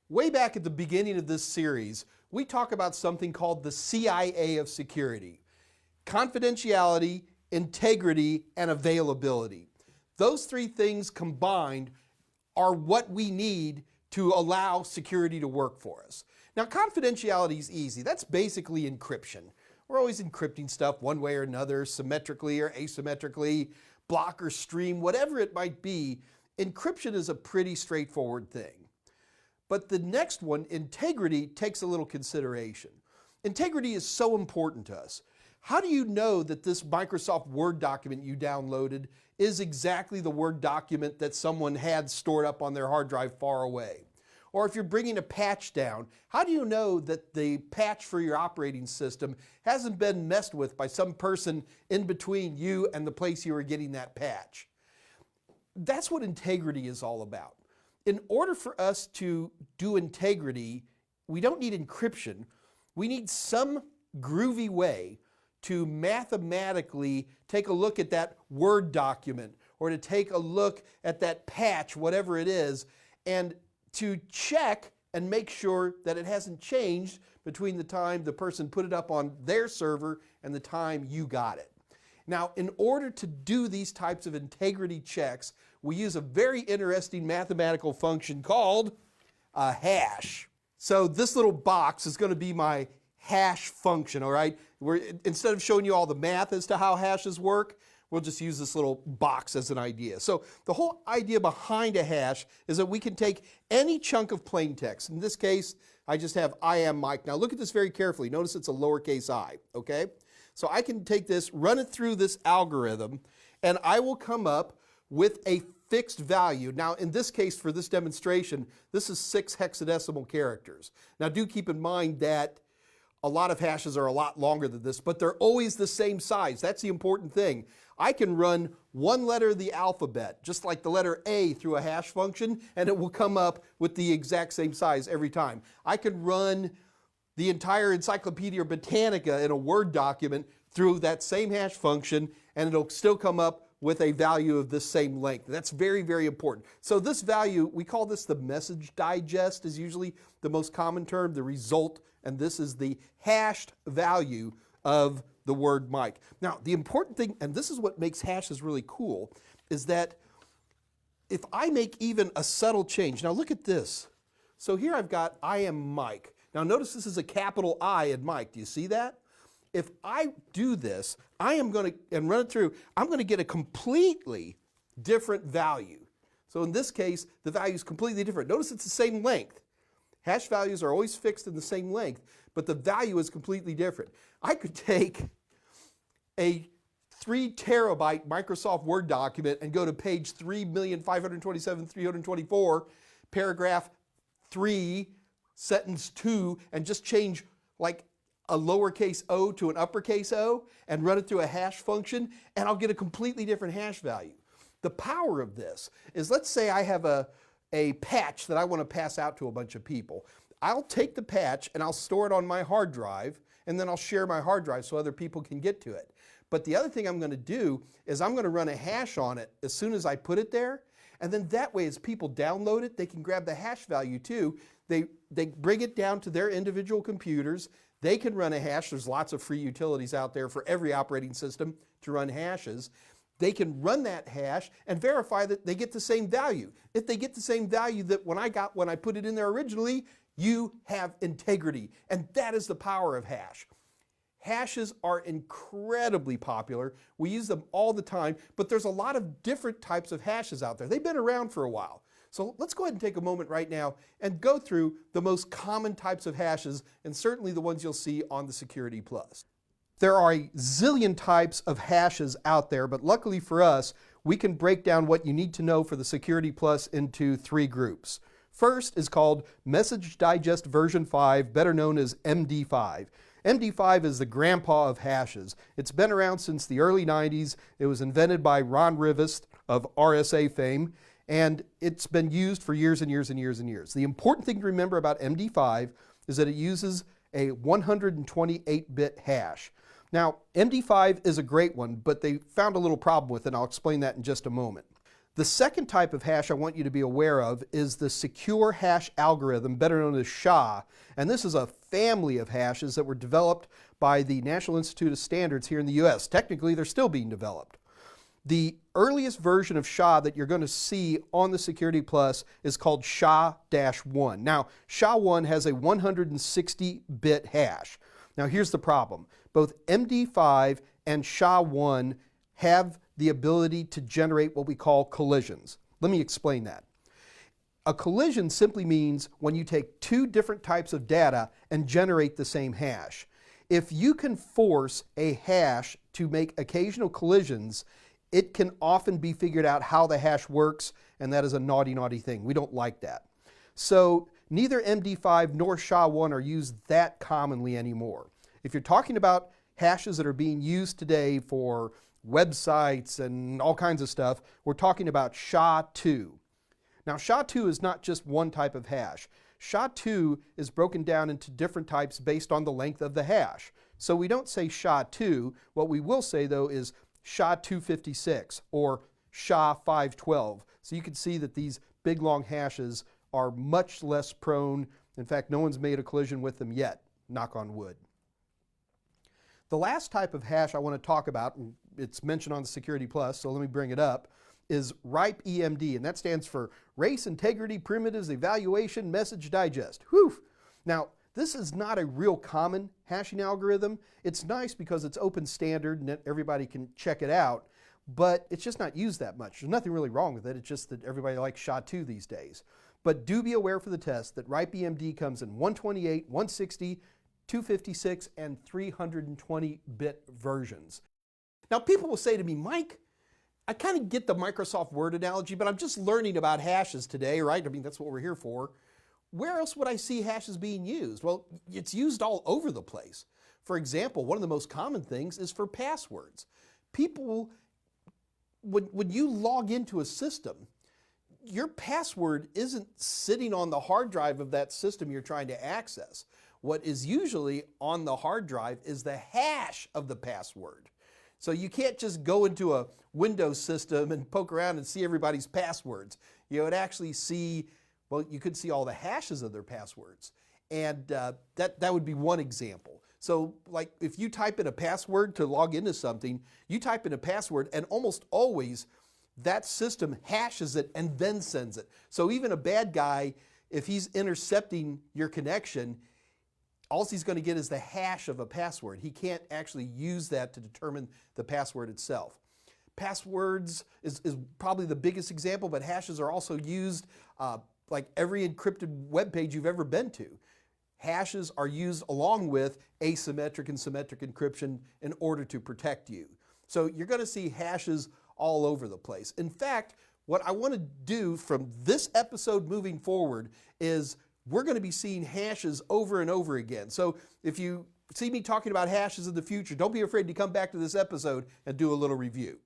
Way back at the beginning of this series, we talk about something called the CIA of security: confidentiality, integrity, and availability. Those three things combined are what we need to allow security to work for us. Now, confidentiality is easy. That's basically encryption. We're always encrypting stuff one way or another, symmetrically or asymmetrically, block or stream, whatever it might be. Encryption is a pretty straightforward thing. But the next one, integrity, takes a little consideration. Integrity is so important to us. How do you know that this Microsoft Word document you downloaded is exactly the Word document that someone had stored up on their hard drive far away? Or if you're bringing a patch down, how do you know that the patch for your operating system hasn't been messed with by some person in between you and the place you were getting that patch? That's what integrity is all about. In order for us to do integrity, we don't need encryption. We need some groovy way to mathematically take a look at that Word document or to take a look at that patch, whatever it is, and to check and make sure that it hasn't changed between the time the person put it up on their server and the time you got it. Now, in order to do these types of integrity checks, we use a very interesting mathematical function called a hash. So this little box is going to be my hash function, all right? Instead of showing you all the math as to how hashes work, we'll just use this little box as an idea. So the whole idea behind a hash is that we can take any chunk of plain text. In this case, I just have I am Mike. Now look at this very carefully. Notice it's a lowercase I, okay? So I can take this, run it through this algorithm, and I will come up with a fixed value. Now in this case, for this demonstration, this is 6 hexadecimal characters. Now do keep in mind that a lot of hashes are a lot longer than this, but they're always the same size. That's the important thing. I can run one letter of the alphabet, just like the letter A, through a hash function, and it will come up with the exact same size every time. I can run the entire Encyclopedia Britannica in a Word document through that same hash function, and it'll still come up with a value of this same length. That's very, very important. So this value, we call this the message digest, is usually the most common term, the result, and this is the hashed value of the word Mike. Now, the important thing, and this is what makes hashes really cool, is that if I make even a subtle change, now look at this. So here I've got I am Mike. Now notice this is a capital I in Mike. Do you see that? If I do this, I am going to, and run it through, I'm going to get a completely different value. So in this case, the value is completely different. Notice it's the same length. Hash values are always fixed in the same length, but the value is completely different. I could take a 3 terabyte Microsoft Word document and go to page 3,527,324, paragraph 3, sentence 2, and just change like a lowercase o to an uppercase O and run it through a hash function, and I'll get a completely different hash value. The power of this is, let's say I have a patch that I want to pass out to a bunch of people. I'll take the patch and I'll store it on my hard drive, and then I'll share my hard drive so other people can get to it. But the other thing I'm going to do is I'm going to run a hash on it as soon as I put it there, and then that way as people download it, they can grab the hash value too. They bring it down to their individual computers. They can run a hash. There's lots of free utilities out there for every operating system to run hashes. They can run that hash and verify that they get the same value. If they get the same value that when I put it in there originally, you have integrity. And that is the power of hash. Hashes are incredibly popular. We use them all the time, but there's a lot of different types of hashes out there. They've been around for a while. So let's go ahead and take a moment right now and go through the most common types of hashes, and certainly the ones you'll see on the Security Plus. There are a zillion types of hashes out there, but luckily for us, we can break down what you need to know for the Security Plus into 3 groups. First is called Message Digest version 5, better known as MD5. MD5 is the grandpa of hashes. It's been around since the early 90s. It was invented by Ron Rivest of RSA fame, and it's been used for years and years and years and years. The important thing to remember about MD5 is that it uses a 128-bit hash. Now, MD5 is a great one, but they found a little problem with it, and I'll explain that in just a moment. The second type of hash I want you to be aware of is the secure hash algorithm, better known as SHA. And this is a family of hashes that were developed by the National Institute of Standards here in the US. Technically, they're still being developed. The earliest version of SHA that you're going to see on the Security Plus is called SHA-1. Now, SHA-1 has a 160-bit hash. Now, here's the problem. Both MD5 and SHA-1 have the ability to generate what we call collisions. Let me explain that. A collision simply means when you take two different types of data and generate the same hash. If you can force a hash to make occasional collisions, it can often be figured out how the hash works, and that is a naughty, naughty thing. We don't like that. So neither MD5 nor SHA-1 are used that commonly anymore. If you're talking about hashes that are being used today for websites and all kinds of stuff, we're talking about SHA-2. Now, SHA-2 is not just one type of hash. SHA-2 is broken down into different types based on the length of the hash. So we don't say SHA-2. What we will say, though, is SHA-256 or SHA-512. So you can see that these big, long hashes are much less prone. In fact, no one's made a collision with them yet, knock on wood. The last type of hash I want to talk about, and it's mentioned on the Security Plus, so let me bring it up, is RIPE EMD, and that stands for Race Integrity Primitives Evaluation Message Digest. Whew! Now, this is not a real common hashing algorithm. It's nice because it's open standard and everybody can check it out, but it's just not used that much. There's nothing really wrong with it. It's just that everybody likes SHA-2 these days. But do be aware for the test that RIPE EMD comes in 128, 160, 256, and 320-bit versions. Now, people will say to me, Mike, I kind of get the Microsoft Word analogy, but I'm just learning about hashes today, right? I mean, that's what we're here for. Where else would I see hashes being used? Well, it's used all over the place. For example, one of the most common things is for passwords. People, when you log into a system, your password isn't sitting on the hard drive of that system you're trying to access. What is usually on the hard drive is the hash of the password. So you can't just go into a Windows system and poke around and see everybody's passwords. You would actually see, well, you could see all the hashes of their passwords. And that would be one example. So like if you type in a password to log into something, you type in a password and almost always that system hashes it and then sends it. So even a bad guy, if he's intercepting your connection, all he's going to get is the hash of a password. He can't actually use that to determine the password itself. Passwords is probably the biggest example, but hashes are also used like every encrypted web page you've ever been to. Hashes are used along with asymmetric and symmetric encryption in order to protect you. So you're going to see hashes all over the place. In fact, what I want to do from this episode moving forward is we're going to be seeing hashes over and over again. So if you see me talking about hashes in the future, don't be afraid to come back to this episode and do a little review.